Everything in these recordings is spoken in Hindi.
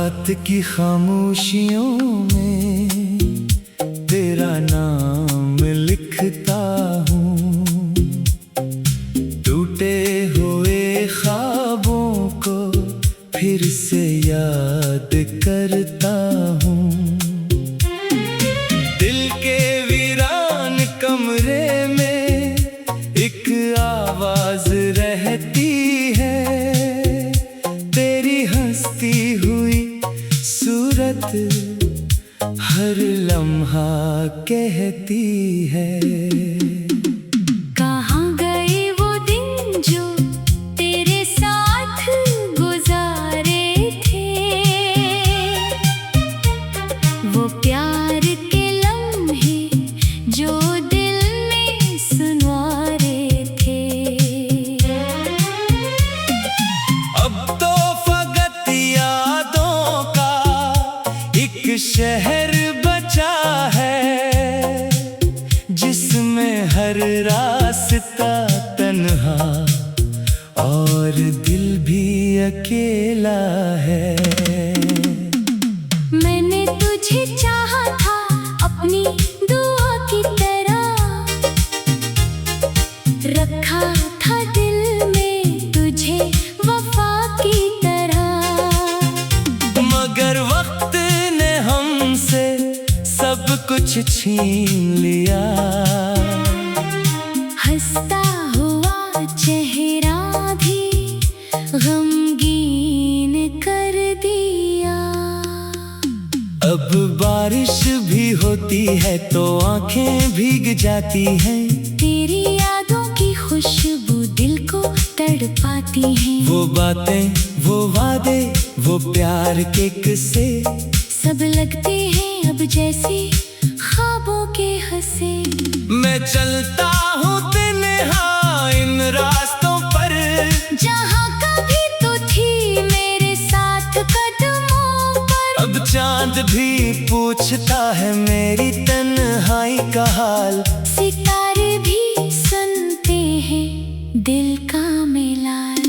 रात की खामोशियों में तेरा नाम लिखता हूँ, टूटे हुए ख्वाबों को फिर से याद करता हूँ। दिल के वीरान कमरे में एक आवाज रहती है, तेरी हंसती हुई सूरत हर लम्हा कहती है। कहाँ गए वो दिन जो तेरे साथ गुजारे थे, वो प्यार के लम्हे जो दिल में सुनवारे थे। अब तो फकत यादों का एक शहर बचा है, जिसमें हर रास्ता तन्हा और दिल भी अकेला है। मैंने तुझे चाहा था अपनी दुआ की तरह, रखा था दिल में तुझे वफा की तरह, मगर वक्त ने हमसे सब कुछ छीन लिया। हंसता हुआ चेहरा भी गमगीन कर दिया। अब बारिश भी होती है तो आंखें भीग जाती हैं, तेरी यादों की खुशबू दिल को तड़पाती है। वो बातें, वो वादे, वो प्यार के किस्से सब लगते हैं अब जैसे ख्वाबों के हंसे। मैं चलता हूँ तन्हा इन रास्तों पर, जहाँ कभी तो थी मेरे साथ कदमों पर। अब चांद भी पूछता है मेरी तन्हाई का हाल। सितारे भी सुनते हैं दिल का मिलान।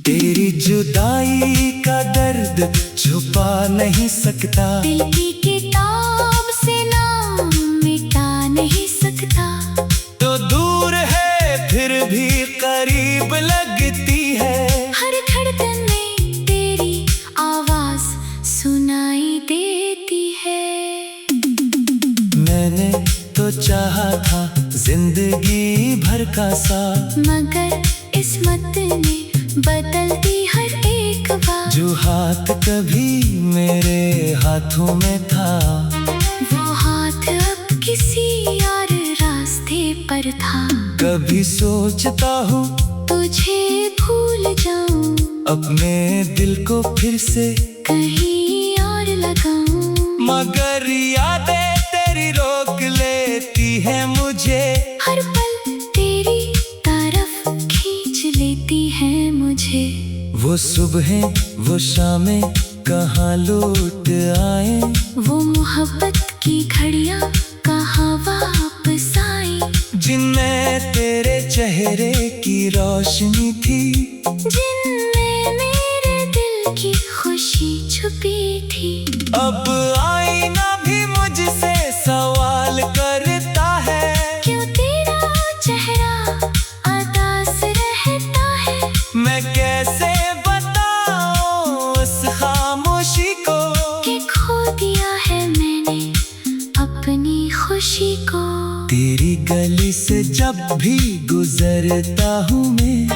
तेरी जुदाई का दर्द छुपा नहीं सकता, दिल की किताब से नाम मिटा नहीं सकता। तो दूर है फिर भी करीब लगती है, हर धड़कन में तेरी आवाज सुनाई देती है। मैंने तो चाहा था जिंदगी भर का साथ, मगर किस्मत ने बदल दी हर एक बात। जो हाथ कभी मेरे हाथों में था, वो हाथ अब किसी और रास्ते पर था। कभी सोचता हूँ तुझे भूल जाऊं, अपने दिल को फिर से कहीं और लगाऊं, मगर यादें तेरी रोक लेती है मुझे। हर पल तेरी तरफ खींच लेती है मुझे। वो सुबहें, वो शामें कहाँ लौट आए, वो मोहब्बत की घड़ियां कहाँ वापस आई, जिनमें तेरे चेहरे की रोशनी थी, जिनमें मेरे दिल की खुशी छुपी थी। अब आईना भी मुझसे सवाल करता है, क्यों तेरा चेहरा उदास रहता है। मैं कैसे बताऊं उस खामोशी को, कि खो दिया है मैंने अपनी खुशी को। तेरी गली से जब भी गुजरता हूँ मैं,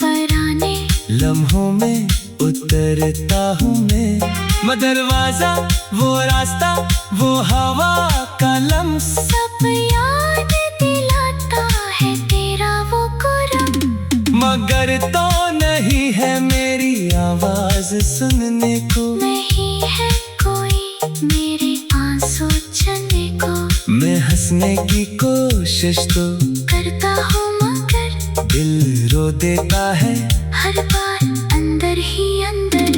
पराने लम्हों में उतरता हूँ मैं दरवाजा, वो रास्ता, वो हवा का लम्स, सब याद दिलाता है तेरा वो कुरम। मगर तो नहीं है मेरी आवाज सुनने को, नहीं है कोई मेरे आंसू चलने को। मैं हंसने की कोशिश तो करता हूँ मगर दिल रो देता है हर बार अंदर ही अंदर।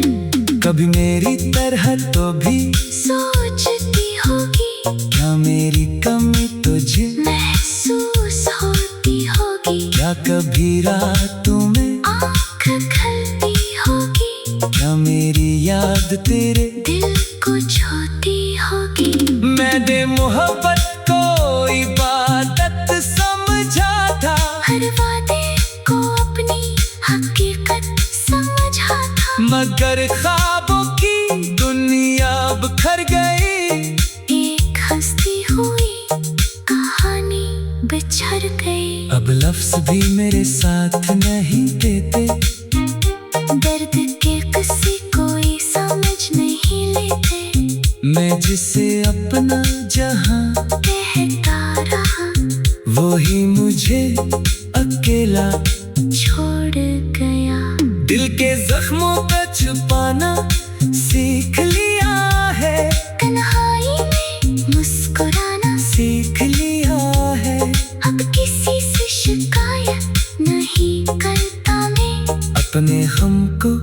कभी मेरी तरह तो भी सोचती होगी, क्या मेरी कमी तुझे महसूस होती होगी। क्या कभी रातों में आँख खलती होगी, क्या मेरी याद तेरे दिल को छूती होगी। मैंने मोहब्बत को इबादत समझा था, हर वादे को अपनी हकीकत समझा था। मगर ख्वाबों की दुनिया बिखर गई। एक हंसती हुई कहानी बिछड़ गई। अब लफ्ज भी मेरे साथ नहीं देते, दर्द के किसी कोई समझ नहीं लेते। मैं जिसे अपना जहां कहता रहा, वही मुझे अकेला छोड़ गया। दिल के जख्मों का छुपाना सीख लिया है, तन्हाई में मुस्कुराना सीख लिया है। अब किसी से शिकायत नहीं करता मैं, अपने हमको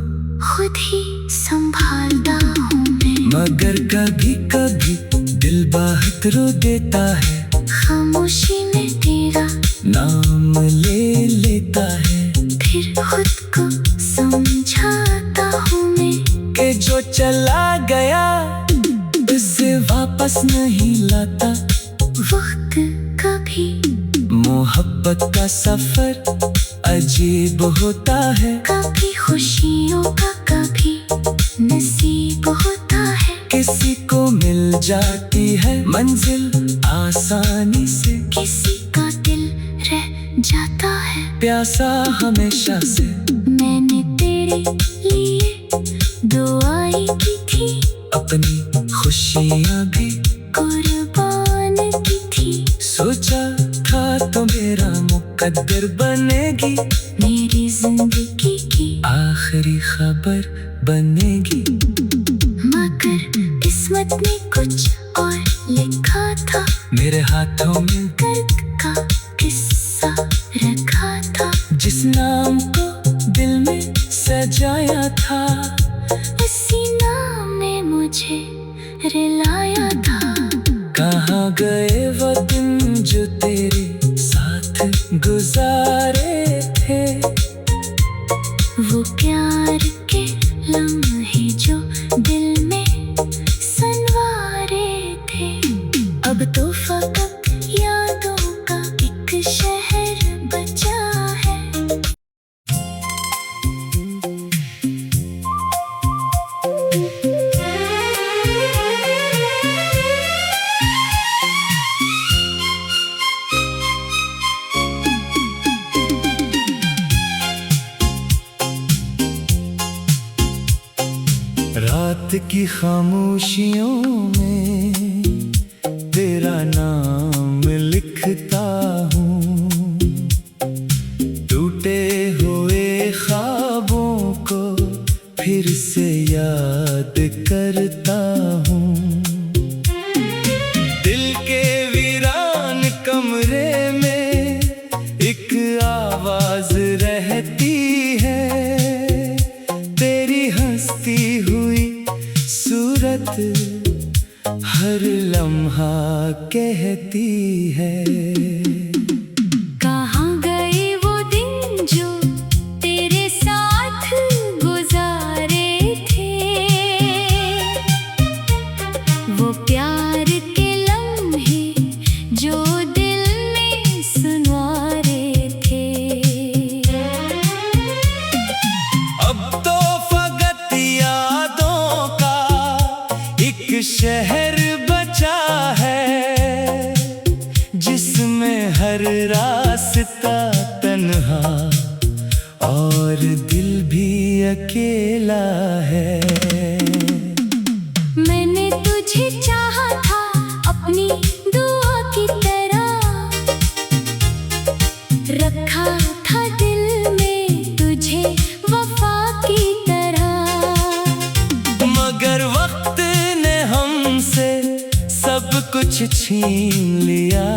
खुद ही संभालता हूँ मैं। मगर कभी कभी दिल बहुत रो देता है, खामोशी में तेरा नाम ले लेता है। फिर खुद को समझाता हूँ मैं, कि जो चला गया उसे वापस नहीं लाता। वक्त कभी मोहब्बत का सफर अजीब होता है, कभी खुशियों का कभी नसीब होता है। किसी को मिल जाती है मंजिल आसानी से, किसी का दिल रह जाता है प्यासा हमेशा से। मैंने तेरे लिए दुआएं की थी, अपनी खुशियाँ भी कुर्बान की थी। सोचा था तो मेरा मुकद्दर बनेगी, मेरी जिंदगी की आखिरी खबर बनेगी। मगर किस्मत ने कुछ और लिखा था, मेरे हाथों में दर्द का किस्सा रखा था। जिस नाम को दिल में सजाया था, उसी नाम ने मुझे रिलाया था। कहाँ गए वो दिन जो तेरे साथ गुजारे थे, वो प्यार के लम्हे जो दिल में संवारे थे। अब तो फकत यादों का एक शहर बचा है। रात की खामोशियों में तेरा नाम लिखता हूँ, टूटे हुए ख्वाबों को फिर से याद करता हूँ। दिल के वीरान कमरे में एक आवाज रहती है, तेरी हंसती हुई सूरत हर लम्हा कहती है। कहाँ गए वो दिन जो तेरे साथ गुजारे थे, वो प्यार के लम्हे जो दिल में सुनवारे थे। अब तो फकत यादों का एक शहर बचा है, जिसमें हर रास्ता तन्हा और दिल भी अकेला है। मैंने तुझे चाहा था अपनी दुआ की तरह, रखा था दिल में तुझे वफा की तरह। मगर वक्त ने हमसे सब कुछ छीन लिया,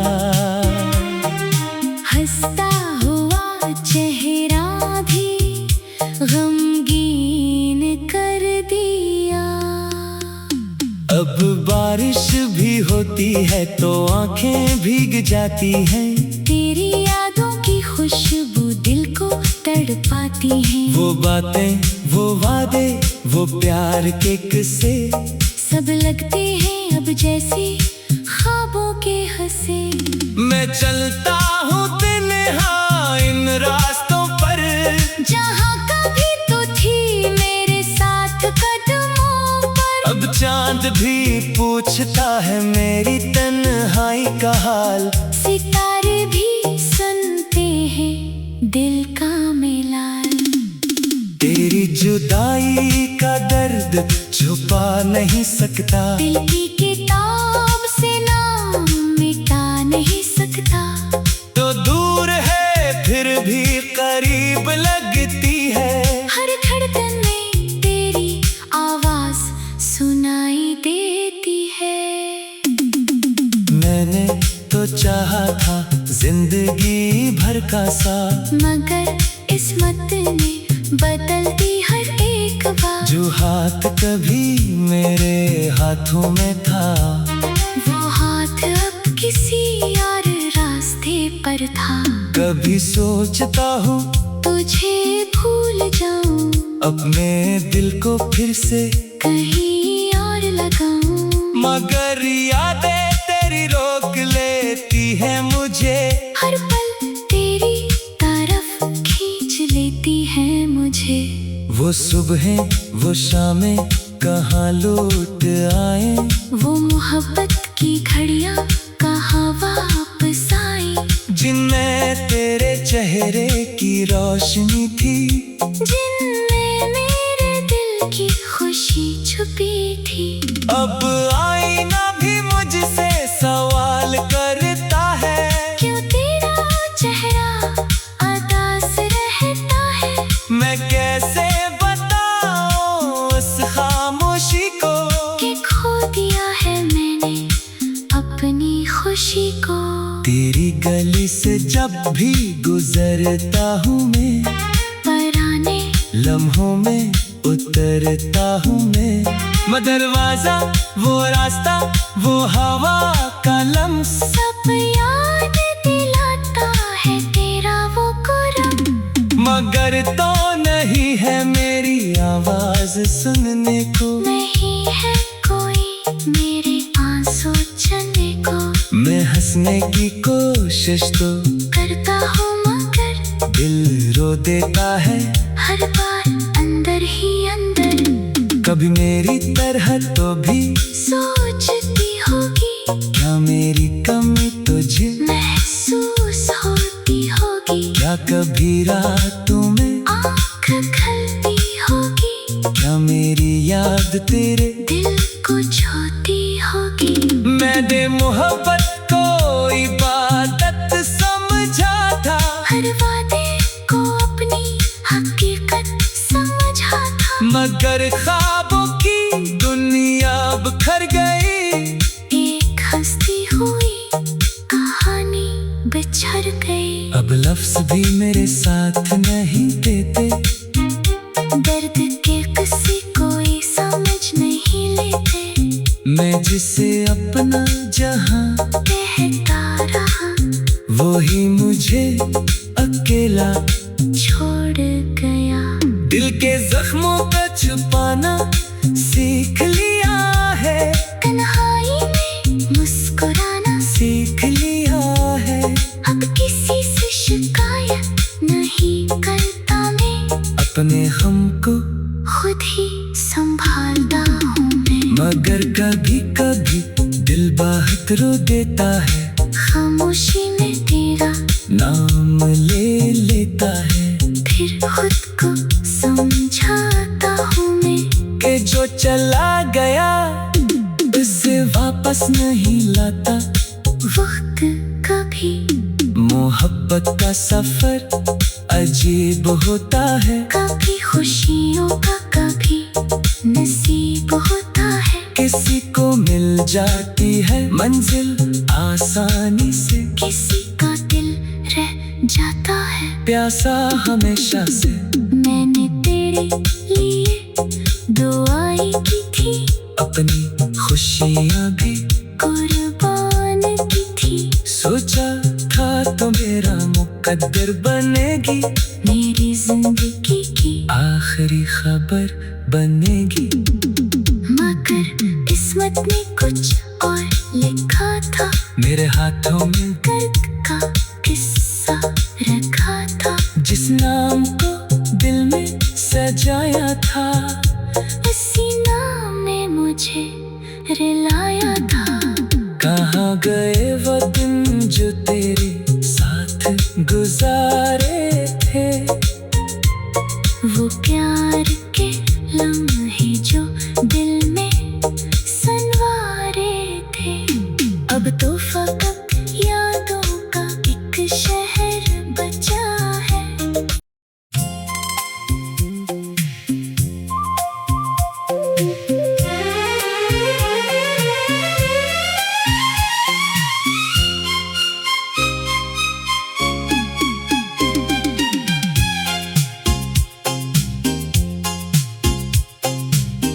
हंसता हुआ चेहरा भी गमगीन कर दिया। अब बारिश भी होती है तो आंखें भीग जाती हैं, तेरी यादों की खुशबू दिल को तड़पाती है। वो बातें वो वादे वो प्यार के किस्से सब लगते हैं अब जैसे ख्वाबों के हंसे। मैं चलता हूँ तन्हा इन रास्तों पर, जहाँ कभी तो थी मेरे साथ कदमों पर। अब चांद भी पूछता है मेरी तन्हाई का हाल। सितारे भी सुनते हैं दिल का मिलान। तेरी जुदाई का दर्द छुपा नहीं सकता, दिल की किताब से नाम मिटा नहीं सकता। तो दूर है फिर भी करीब लगती है। हर धड़कन में तेरी आवाज सुनाई देती है। मैंने तो चाहा था जिंदगी भर का साथ, मगर किस्मत ने बदल दी हर एक बार। जो हाथ कभी मेरे हाथों में था, वो हाथ अब किसी और रास्ते पर था। कभी सोचता हूँ तुझे भूल जाऊं, अपने दिल को फिर से कहीं और लगाऊं। मगर यादें तेरी रोक लेती है मुझे। हर पल तेरी तरफ खींच लेती है मुझे। वो सुबहें वो शामें कहाँ लौट आए, वो मोहब्बत की घड़ियां कहाँ वापस आई। जिनमें तेरे चेहरे की रोशनी थी, जिनमें मेरे दिल की खुशी छुपी थी। अब आईना भी मुझसे सवाल करता है, क्यों तेरा चेहरा उदास रहता है। मैं कैसे बताऊं उस खामोशी को, कि खो दिया है मैंने अपनी खुशी को। तेरी गली से जब भी गुजरता हूँ मैं, पराने लम्हों में उतरता हूँ मैं दरवाजा, वो रास्ता, वो हवा का लम्स, सब याद दिलाता है तेरा वो कुरम। मगर तो नहीं है मेरी आवाज सुनने को, नहीं है कोई मेरे आंसू छलने को। मैं हंसने की कोशिश तो करता हूँ मगर दिल रो देता है हर बार अंदर ही अंदर। कभी मेरी तरह तो भी सोचती होगी, क्या मेरी कमी तुझे महसूस होती होगी। क्या कभी रातों में आँख खलती होगी, क्या मेरी याद तेरे दिल को छूती होगी। मैंने मोहब्बत को इबादत समझा था, हर वादे को अपनी हकीकत समझा था। मगर ख्वाबों की दुनिया बिखर गई। एक हंसती हुई कहानी बिछड़ गई। अब लफ्ज भी मेरे साथ नहीं देते, दर्द के किसी कोई समझ नहीं लेते। मैं जिसे अपना जहां कहता रहा, वो ही मुझे अकेला छोड़ गया। दिल के जख्मों का छुपाना सीख लिया है, तन्हाई में मुस्कुराना सीख लिया है। अब किसी से शिकायत नहीं करता मैं, अपने हमको खुद ही संभालता हूँ मैं। मगर कभी कभी दिल बहुत रो देता है, खामोशी में तेरा नाम ले लेता है। फिर खुद को समझाता हूँ मैं, कि जो चला गया उसे वापस नहीं लाता। वक्त कभी मोहब्बत का सफर अजीब होता है, कभी खुशियों का कभी नसीब होता है। किसी को मिल जाती है मंजिल आसानी से, किसी का दिल रह जाता है प्यासा हमेशा से। मैंने तेरे लिए दुआएं की थी, अपनी खुशियाँ भी कुर्बान की थी। सोचा था तो मेरा मुकद्दर बनेगी, मेरी जिंदगी की आखिरी खबर बनेगी। मगर किस्मत ने कुछ और लिखा था, मेरे हाथों में कर्क का किस्सा रखा था। जिस नाम को दिल में सजाया था, उसी नाम ने मुझे रिलाया था। कहाँ गए वो दिन जो तेरे साथ गुजारे थे, वो प्यार के लम्हे जो दिल में संवारे थे। अब तो फकत यादों का एक शहर बचा है।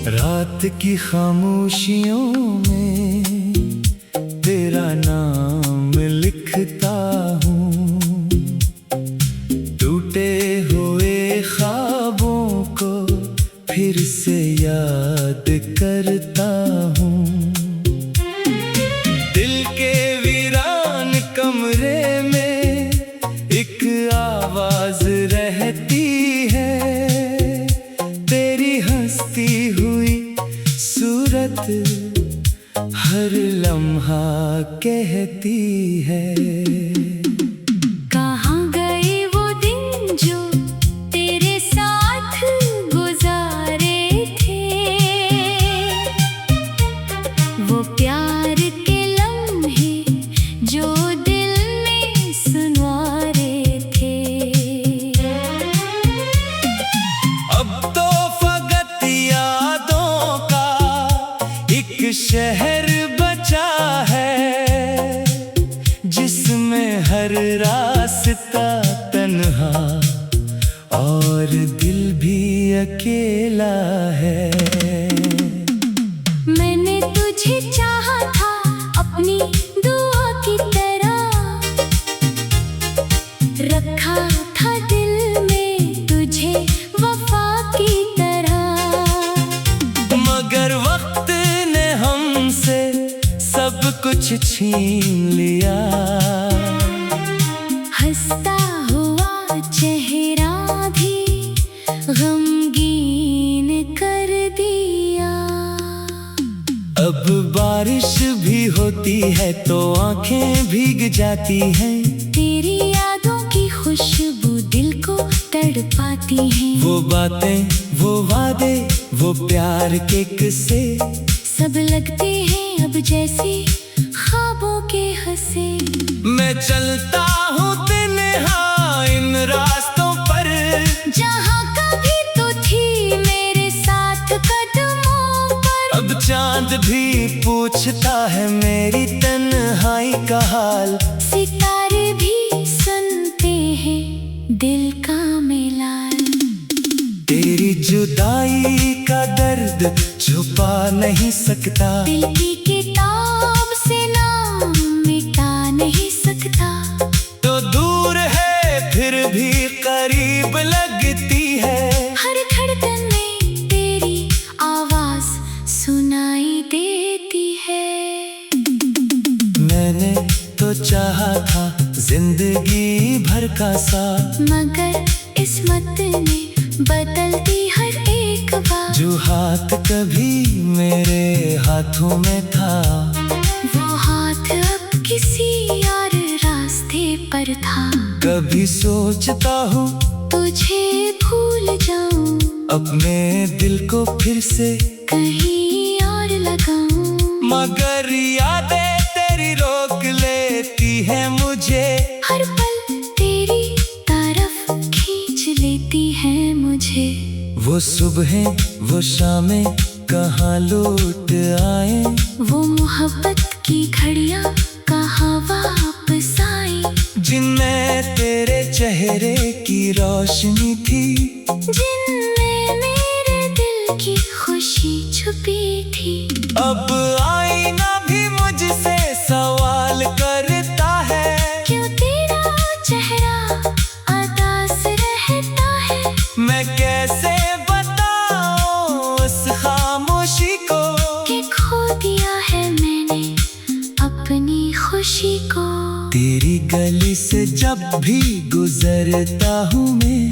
रात की खामोशियों में तेरा नाम लिखता हूँ, टूटे हुए ख्वाबों को फिर से याद करता हूँ। दिल के वीरान कमरे में एक आवाज रहती है, तेरी हंसती हुई सूरत हर लम्हा कहती है। कहाँ गए वो दिन जो तेरे साथ गुजारे थे, वो प्यार के लम्हे जो दिल में सुनवारे थे। अब तो फकत यादों का एक शहर बचा है, जिसमें हर रास्ता तन्हा और दिल भी अकेला है। मैंने तुझे चाहा था अपनी दुआ की तरह, रखा था दिल में तुझे वफा की तरह। मगर वक्त ने हमसे सब कुछ छीन लिया, हंसता हुआ चेहरा भी गमगीन कर दिया। अब बारिश भी होती है तो आंखें भीग जाती हैं, तेरी यादों की खुशबू दिल को तड़पाती है। वो बातें, वो वादे, वो प्यार के किस्से सब लगते हैं अब जैसे ख्वाबों के हंसे। मैं चलता हूँ तन्हा इन रास्तों पर, जहाँ कभी तो थी मेरे साथ कदमों पर। अब चांद भी पूछता है मेरी तन्हाई का हाल। सितारे भी सुनते हैं दिल का मिलान। तेरी जुदाई का दर्द छुपा नहीं सकता, दिल की किताब से नाम मिटा नहीं सकता। तो दूर है फिर भी करीब लगती है, हर धड़कन में तेरी आवाज सुनाई देती है। मैंने तो चाहा था जिंदगी भर का साथ, मगर किस्मत ने बदल दी हर एक बार। जो हाथ कभी मेरे हाथों में था, वो हाथ अब किसी और रास्ते पर था। कभी सोचता हूँ तुझे भूल जाऊं, अपने दिल को फिर से कहीं और लगाऊं। मगर यादें तेरी रोक लेती है मुझे, हर पल तेरी तरफ खींच लेती है मुझे। वो सुबहें वो शामें कहाँ लौट आए, वो मोहब्बत की घड़ियां कहाँ वापस आई, जिनमें तेरे चेहरे की रोशनी थी, जिनमें मेरे दिल की खुशी छुपी थी। अब आईना भी मुझसे सवाल करता है, क्यों तेरा चेहरा उदास रहता है। मैं कैसे बताऊं भी गुजरता हूँ मैं,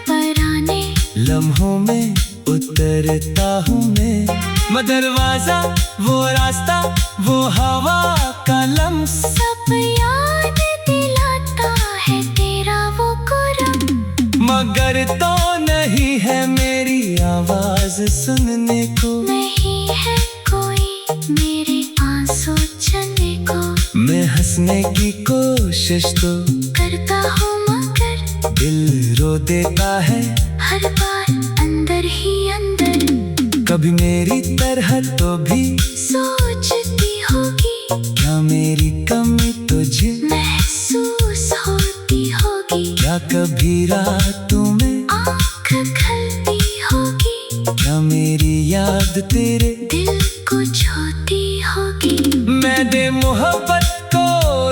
पराने लम्हों में उतरता हूँ मैं दरवाजा वो रास्ता वो हवा का लम्स सब याद दिलाता है तेरा वो कुरम। मगर तो नहीं है मेरी आवाज सुनने को, नहीं है कोई मेरे आंसू छलने को। मैं हंसने की कोशिश तो करता हूँ मगर दिल रो देता है हर बार अंदर ही अंदर। कभी मेरी तरह तो भी सोचती होगी क्या मेरी कमी तुझे महसूस होती होगी। क्या कभी रातों में आँख खलती होगी क्या मेरी याद तेरे दिल को छूती होगी। मैंने मोहब्बत को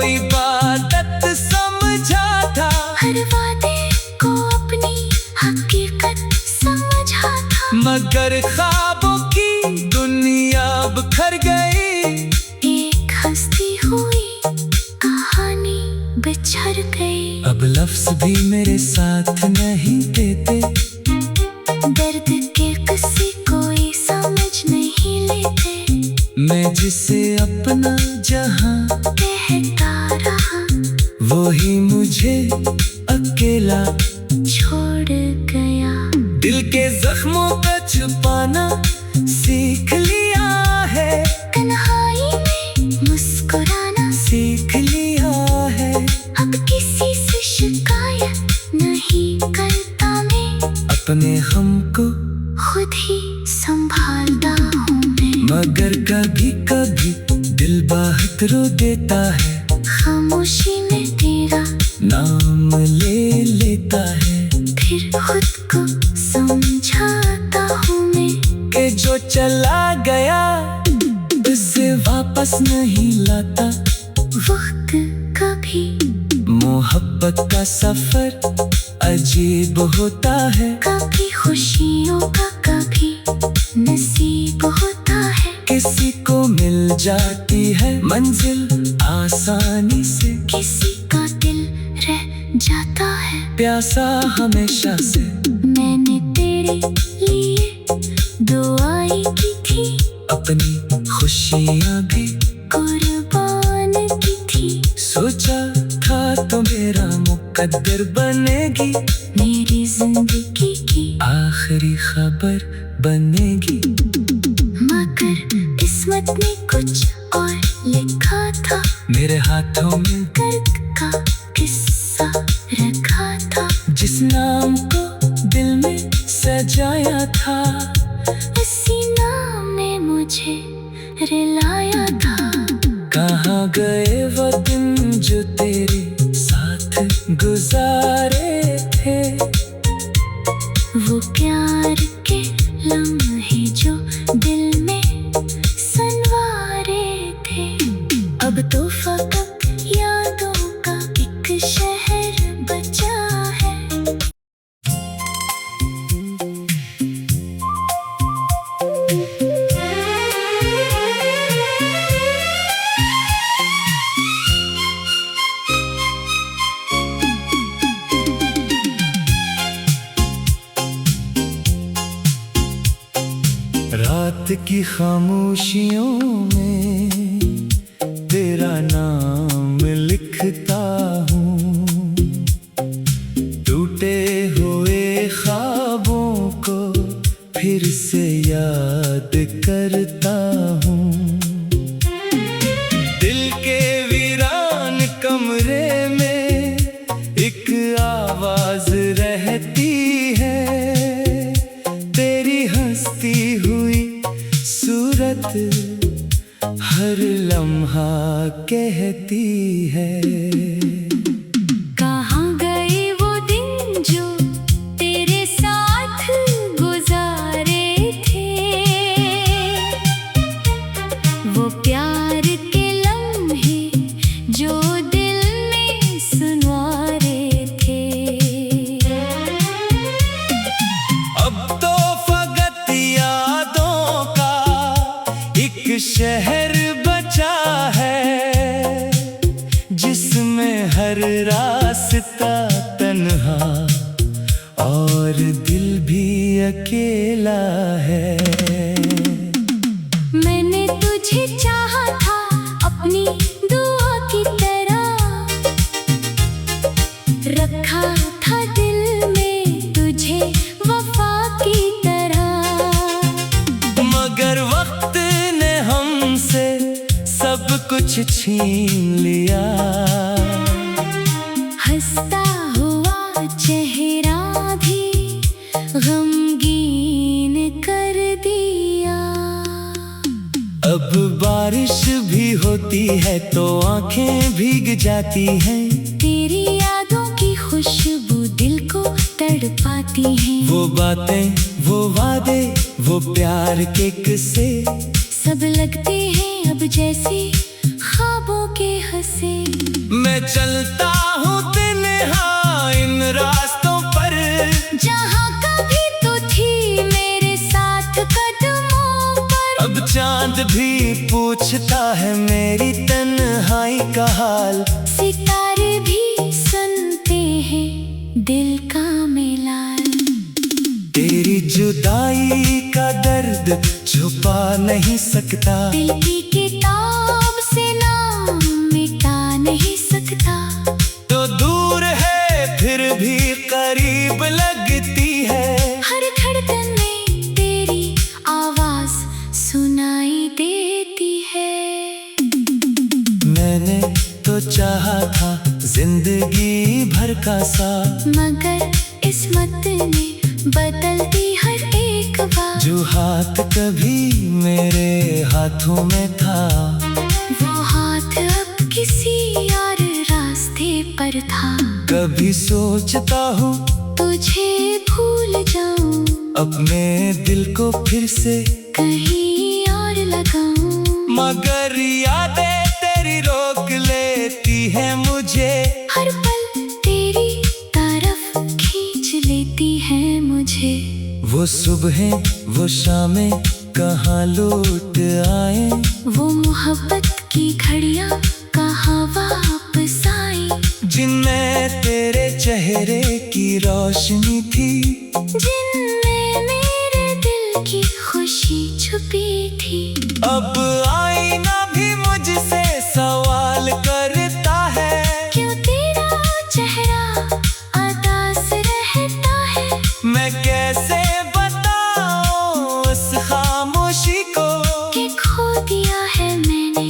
इबादत समझा था, हर वादे को अपनी हकीकत समझा था। मगर ख्वाबों की दुनिया बिखर गई। एक हंसती हुई कहानी बिछड़ गई। अब लफ्ज भी मेरे साथ नहीं देते, दर्द के किसी कोई समझ नहीं लेते। मैं जिसे अपना जहां कहता रहा वही मुझे अकेला छोड़ गया। दिल के जख्मों का छुपाना सीख लिया है, तन्हाई में मुस्कुराना सीख लिया है। अब किसी से शिकायत नहीं करता मैं, अपने हमको खुद ही संभालता हूँ मैं। मगर कभी कभी दिल बहुत रो देता है, खामोशी में तेरा नाम ले लेता है। फिर खुद को समझाता हूँ मैं कि जो चला गया उसे वापस नहीं लाता। वक्त कभी मोहब्बत का सफर अजीब होता है, कभी खुशियों का कभी नसीब होता है। किसी को मिल जाती है मंजिल आसानी से, किसी का दिल रह जाता है प्यासा हमेशा से। मैंने तेरे लिए दुआएं की थी, अपनी खुशियाँ भी कुर्बान की थी। सोचा था तो मेरा मुकद्दर बनेगी, मेरी जिंदगी की आखिरी खबर बनेगी। मगर किस्मत ने कुछ और लिखा था, मेरे हाथों में दर्द का किस्सा रखा था। जिस नाम को दिल में सजाया था, उसी नाम ने मुझे रिलाया था। कहाँ गए वो दिन जो तेरे साथ गुजारे थे, वो प्यार के लम्हे जो दिल में संवारे थे। अब तो फकत यादों का एक शहर बचा है। रात की खामोशियों में तेरा नाम लिखता हूँ, टूटे हुए ख्वाबों को फिर से याद करता हूँ। दिल के वीरान कमरे में एक आवाज रहती है, तेरी हंसती हुई सूरत हर लम्हा कहती है। कहाँ गए वो दिन जो तेरे साथ गुजारे थे, वो प्यार के लम्हे जो दिल में सुनवारे थे। अब तो फकत यादों का एक शहर बचा है, जिसमें हर रास्ता अकेला है। मैंने तुझे चाहा था अपनी दुआ की तरह, रखा था दिल में तुझे वफा की तरह, मगर वक्त ने हमसे सब कुछ छीन लिया। हंसता हुआ चेहरा भी गमगीन कर दिया। अब बारिश भी होती है तो आंखें भीग जाती हैं। तेरी यादों की खुशबू दिल को तड़पाती है। वो बातें, वो वादे, वो प्यार के किस्से सब लगते हैं अब जैसे ख्वाबों के हंसे। मैं चलता हूँ तन्हा इन रास्तों पर, जहाँ कभी तो थी मेरे साथ कदमों पर। अब चांद भी पूछता है मेरी तन्हाई का हाल। सितारे भी सुनते हैं दिल का मिलान। तेरी जुदाई का दर्द छुपा नहीं सकता, दिल की किताब से नाम मिटा नहीं सकता। तो दूर है फिर भी करीब लगती है। हर धड़कन में तेरी आवाज सुनाई देती है। मैंने तो चाहा था जिंदगी भर का साथ, मगर किस्मत ने बदल दी हर एक बार। जो हाथ कभी मेरे हाथों में था, वो हाथ अब किसी और रास्ते पर था। कभी सोचता हूँ तुझे भूल जाऊं, अपने दिल को फिर से कहीं और लगाऊं, मगर यादें तेरी रोक लेती है मुझे। हर पल तेरी तरफ खींच लेती है मुझे। वो सुबहें, वो शामें कहाँ लौट आए, वो मोहब्बत की घड़ियां कहाँ वापस आई, जिनमें तेरे चेहरे की रोशनी थी, जिनमें मेरे दिल की खुशी छुपी थी। अब आईना भी मुझसे सवाल करता है, क्यों तेरा चेहरा उदास रहता है। मैं कैसे बताऊं उस खामोशी को, कि खो दिया है मैंने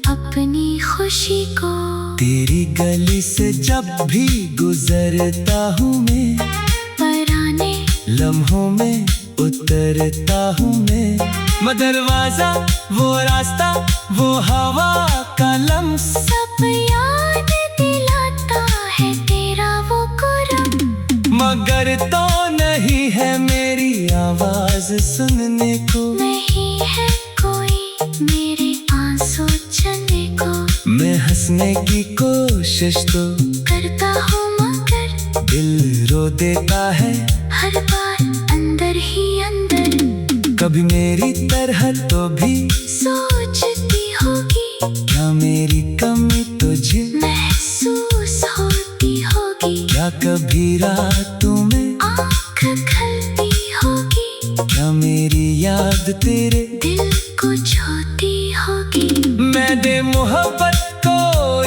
अपनी खुशी को। तेरी गली से जब भी गुजरता हूँ मैं, पराने लम्हों में उतरता हूँ मैं दरवाजा, वो रास्ता, वो हवा का लम्स, सब याद दिलाता है तेरा वो कुरम। मगर तो नहीं है मेरी आवाज सुनने को, नहीं है कोई मेरे आंसू चलने को। मैं हंसने की कोशिश तो करता हूँ मगर दिल रो देता है हर बार अंदर ही अंदर। कभी मेरी तरह तो भी सोचती होगी, क्या मेरी कमी तुझे महसूस होती होगी। क्या कभी रातों में आँख खलती होगी, क्या मेरी याद तेरे दिल को छूती होगी। मैंने मोहब्बत को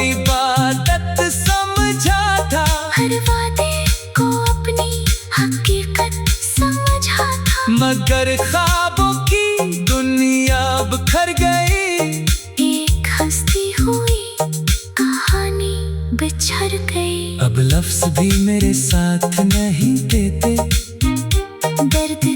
इबादत समझा था, हर वादे को अपनी हकीकत समझा था। मगर ख्वाबों की दुनिया बिखर गई। एक हंसती हुई कहानी बिछड़ गई। अब लफ्ज भी मेरे साथ नहीं देते, दर्द